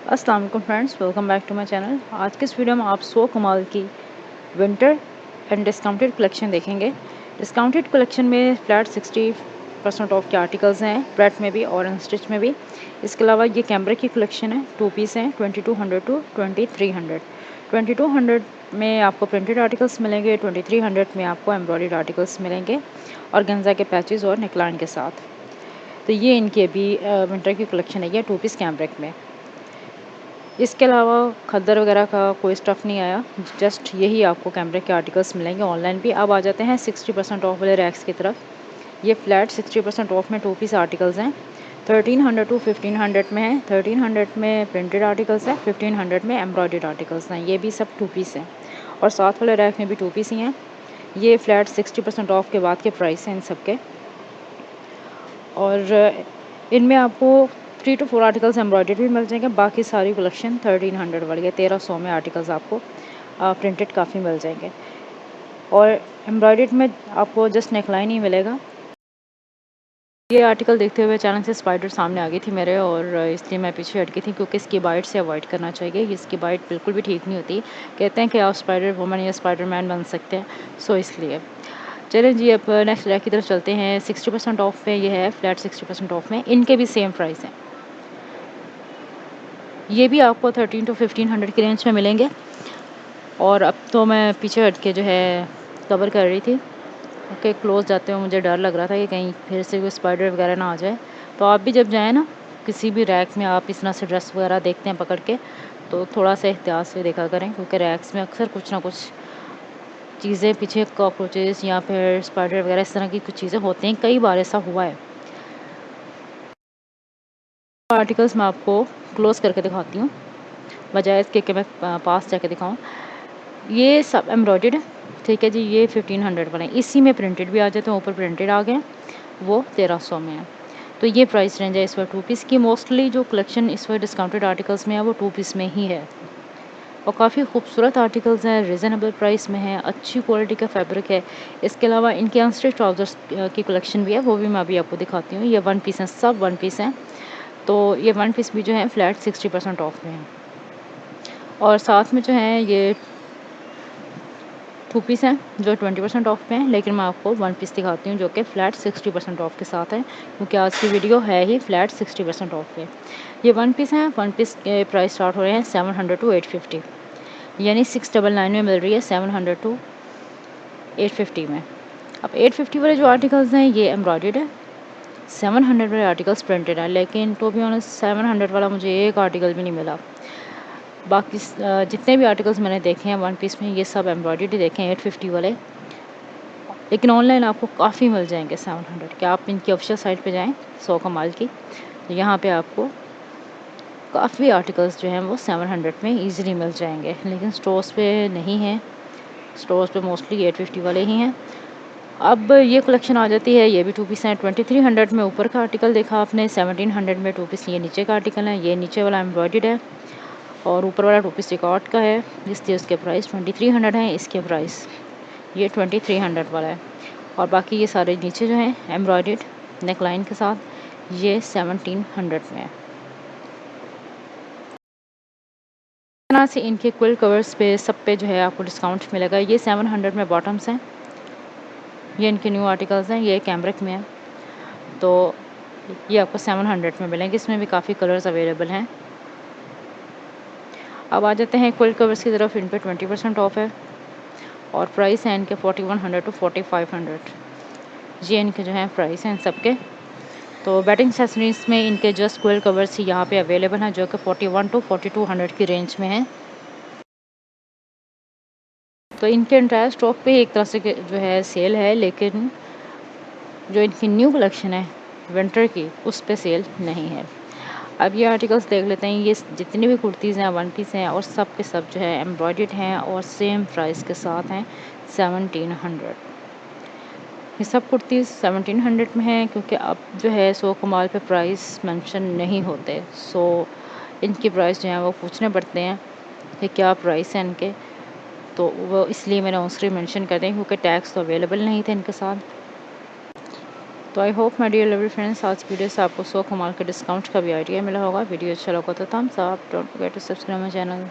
अस्सलाम वालेकुम friends, welcome back to my channel. आज के इस वीडियो में आप 100 कमाल की विंटर एंड डिस्काउंटेड कलेक्शन देखेंगे। डिस्काउंटेड कलेक्शन में फ्लैट 60% ऑफ के आर्टिकल्स हैं, ब्रेड में भी और अनस्टिच में भी। इसके अलावा ये कैमरे की कलेक्शन है, 2 पीस हैं, 2200 टू 2300। 2200 में आपको प्रिंटेड आर्टिकल्स मिलेंगे, 2300 में आपको एम्ब्रॉयडर्ड आर्टिकल्स मिलेंगे और गंजा के पैचेस और नेकलाइन के साथ। तो ये इनकी अभी विंटर की कलेक्शन है, ये 2 पीस कैमरिक में। इसके अलावा खद्दर वगैरह का कोई स्टफ़ नहीं आया, जस्ट यही आपको कैमरिक के आर्टिकल्स मिलेंगे ऑनलाइन भी। अब आ जाते हैं 60% ऑफ वाले रैक्स की तरफ। ये फ्लैट 60% ऑफ में 2 पीस आर्टिकल्स हैं, 1300 टू 1500 में है। 1300 में प्रिंटेड आर्टिकल्स हैं, 1500 में एम्ब्रॉयडर्ड आर्टिकल्स हैं। ये भी सब 2 पीस हैं और साथ वाले रैक में भी 2 पीस ही हैं। ये फ्लैट 60% ऑफ के बाद के प्राइस हैं इन सब के। और इनमें आपको 3 टू 4 आर्टिकल्स एम्ब्रॉयडर्ड भी मिल जाएंगे। बाकी सारी कलेक्शन 1300 वाली है, 1300 में आर्टिकल्स आपको प्रिंटेड काफ़ी मिल जाएंगे। और एम्ब्रॉयडर्ड में आपको जस्ट नेकलाइन ही मिलेगा। ये आर्टिकल देखते हुए अचानक से स्पाइडर सामने आ गई थी मेरे, और इसलिए मैं पीछे हट गई थी, क्योंकि इसकी बाइट से अवॉइड करना चाहिए। इसकी बाइट बिल्कुल भी ठीक नहीं होती। कहते हैं कि आप स्पाइडर वुमन या स्पाइडर मैन बन सकते हैं, सो इसलिए। चलें जी, अब नेक्स्ट रैक की तरफ चलते हैं। 60% ऑफ में ये है, फ्लैट 60% ऑफ में। इनके भी सेम प्राइस हैं। ये भी आपको 13 टू 1500 की रेंज में मिलेंगे। और अब तो मैं पीछे हट के जो है कवर कर रही थी, ओके। क्लोज जाते हुए मुझे डर लग रहा था कि कहीं फिर से कोई स्पाइडर वगैरह ना आ जाए। तो आप भी जब जाएँ ना किसी भी रैक में, आप इस तरह से ड्रेस वगैरह देखते हैं पकड़ के, तो थोड़ा सा एहतियात से देखा करें, क्योंकि रैक्स में अक्सर कुछ ना कुछ चीज़ें, पीछे कॉकरोचेस या फिर स्पाइडर वगैरह इस तरह की कुछ चीज़ें होती हैं। कई बार ऐसा हुआ है। आर्टिकल्स मैं आपको क्लोज करके दिखाती हूँ, बजाय इसके कि मैं पास जाके दिखाऊँ। ये सब एम्ब्रॉयडर्ड है, ठीक है जी। ये 1500 वाले हैं। इसी में प्रिंटेड भी आ जाते हैं, ऊपर प्रिंटेड आ गए, वो 1300 में है। तो ये प्राइस रेंज है इस बार 2 पीस की। मोस्टली जो कलेक्शन इस बार डिस्काउंटेड आर्टिकल्स में है वो 2 पीस में ही है, और काफ़ी खूबसूरत आर्टिकल्स हैं, रिजनेबल प्राइस में है, अच्छी क्वालिटी का फैब्रिक है। इसके अलावा इनके अनस्टिच ट्राउजर्स की कलेक्शन भी है, वो भी मैं अभी आपको दिखाती हूँ। ये 1 पीस हैं, सब 1 पीस हैं। तो ये 1 पीस भी जो है फ्लैट 60% ऑफ में है। और साथ में जो है ये 2 पीस हैं जो 20% ऑफ पे हैं, लेकिन मैं आपको 1 पीस दिखाती हूँ जो कि फ्लैट 60% ऑफ के साथ है, क्योंकि आज की वीडियो है ही फ्लैट 60% ऑफ पे। ये 1 पीस हैं, 1 पीस के प्राइस स्टार्ट हो रहे हैं 700 टू 850, यानी 699 में मिल रही है 700 टू 850 में। अब 850 वाले जो आर्टिकल्स हैं ये एम्ब्रॉयडर्ड है, 700 वाले आर्टिकल्स प्रिंटेड है। लेकिन टू बी ऑनेस्ट 700 वाला मुझे एक आर्टिकल भी नहीं मिला। बाकी जितने भी आर्टिकल्स मैंने देखे हैं 1 पीस में, ये सब एम्ब्रॉयडर्ड ही देखे हैं 850 वाले। लेकिन ऑनलाइन आपको काफ़ी मिल जाएंगे 700 के। आप इनकी ऑफिशियल साइट पे जाएं, 100 कमाल की, तो यहाँ पे आपको काफ़ी आर्टिकल्स जो हैं वो 700 में इजीली मिल जाएंगे। लेकिन स्टोर्स पे नहीं हैं, स्टोर्स पे मोस्टली 850 वाले ही हैं। अब ये कलेक्शन आ जाती है, ये भी 2 पीस हैं। 2300 में ऊपर का आर्टिकल देखा आपने, 1700 में 2 पीस ये नीचे का आर्टिकल है। ये नीचे वाला एम्ब्रॉयडर्ड है और ऊपर वाला 2 पीस रिकॉर्ड का है, इसलिए उसके प्राइस 2300 है। इसके प्राइस ये 2300 वाला है। और बाकी ये सारे नीचे जो हैं एम्ब्रॉयडर्ड नेकलाइन के साथ, ये 1700 में है। इस तरह से इनके क्विल कवर्स पे सब पे जो है आपको डिस्काउंट मिलेगा। ये 700 में बॉटम्स हैं, ये इनके न्यू आर्टिकल्स हैं, ये कैमरिक में है, तो ये आपको 700 में मिलेंगे। इसमें भी काफ़ी कलर्स अवेलेबल हैं। अब आ जाते हैं क्विल कवर्स की तरफ। इन पे 20% ऑफ है और प्राइस है इनके 4100 टू 4500। ये इनके जो हैं प्राइस हैं इन सब के। तो बेडिंग एक्सेसरीज में इनके जस्ट क्विल कवर्स ही यहाँ पे अवेलेबल हैं, जो कि 41 टू 4200 की रेंज में हैं। तो इनके एंटायर स्टॉक पे एक तरह से जो है सेल है, लेकिन जो इनकी न्यू कलेक्शन है विंटर की, उस पे सेल नहीं है। अब ये आर्टिकल्स देख लेते हैं। ये जितनी भी कुर्तीज़ हैं 1 पीस हैं, और सब के सब जो है एम्ब्रॉयडर्ड हैं और सेम प्राइस के साथ हैं 1700। ये सब कुर्तीज़ 1700 में हैं, क्योंकि अब जो है 100 कमाल पे प्राइस मेंशन नहीं होते, सो इनकी प्राइस जो है वो पूछने पड़ते हैं कि क्या प्राइस है इनके। तो वो इसलिए मैंने उसके मेंशन कर दें, क्योंकि टैक्स तो अवेलेबल नहीं थे इनके साथ। तो I hope my dear lovely friends आज की वीडियो से आपको 100 कमाल के डिस्काउंट का भी आइडिया मिला होगा। वीडियो अच्छा लगा तो thumbs up, don't forget to subscribe my channel.